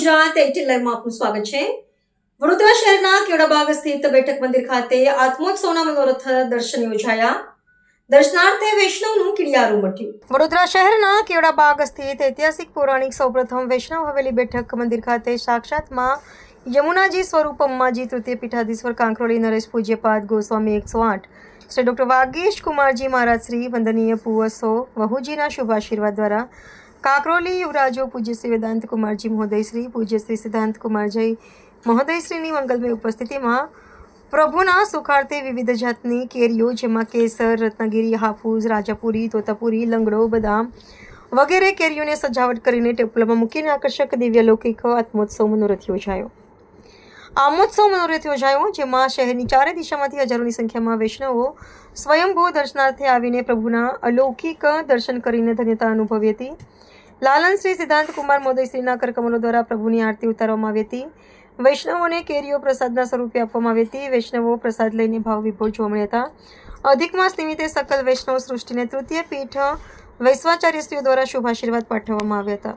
ગુજરાત 18 લાઈવમાં આપનું સ્વાગત છે। વડોદરા શહેરના કેવડાબાગ સ્થિત બેઠક મંદિર ખાતે આત્મોત્સવના મનોરથ દર્શન યોજાયા। દર્શનાર્થે વૈષ્ણવનું કિડિયારું મટ્યું। વડોદરા શહેરના કેવડાબાગ સ્થિત ઐતિહાસિક પૌરાણિક સૌપ્રથમ વૈષ્ણવ હવેલી બેઠક મંદિર ખાતે સાક્ષાત માં યમુનાજી સ્વરૂપ અંબાજી તૃતીય પીઠાધીશ્વર કાંકરોલી નરેશ પૂજ્યપાદ ગોસ્વામી 108 શ્રી ડૉક્ટર વાગીશ કુમારજી મહારાજ શ્રી વંદનીય પુવસો વહુજીના શુભ આશીર્વાદ દ્વારા કાંકરોલી યુવરાજો પૂજ્ય શ્રી વેદાંત કુમારજી મહોદય શ્રી પૂજ્ય શ્રી સિદ્ધાંત કુમારજી મહોદય શ્રીની મંગલમય ઉપસ્થિતિમાં પ્રભુના સુખાર્થે વિવિધ જાતની કેરીઓ જેમાં કેસર, રત્નગીરી, હાફૂસ, રાજાપુરી, તોતાપુરી, લંગડો, બદામ વગેરે કેરીઓને સજાવટ કરીને ટેબલમાં મૂકીને આકર્ષક દિવ્ય લૌકિક આત્મોત્સવ મનોરથ યોજાયો। આમોત્સવ મનોરથ યોજાયો જેમાં શહેરની ચારે દિશામાંથી હજારોની સંખ્યામાં વૈષ્ણવો સ્વયંભૂ દર્શનાર્થે આવીને પ્રભુના અલૌકિક દર્શન કરીને ધન્યતા અનુભવી હતી। લાલન શ્રી સિદ્ધાંત કુમાર મહોદય શ્રીના કરકમલો દ્વારા પ્રભુની આરતી ઉતારવામાં આવી હતી। વૈષ્ણવોને કેરીઓ પ્રસાદના સ્વરૂપે આપવામાં આવી હતી। વૈષ્ણવો પ્રસાદ લઈને ભાવ વિભોર જોવા મળ્યા હતા। અધિક માસ નિમિત્તે સકલ વૈષ્ણવ સૃષ્ટિને તૃતીય પીઠ વૈશ્વાચાર્યશ્રીઓ દ્વારા શુભ આશીર્વાદ પાઠવવામાં આવ્યા હતા।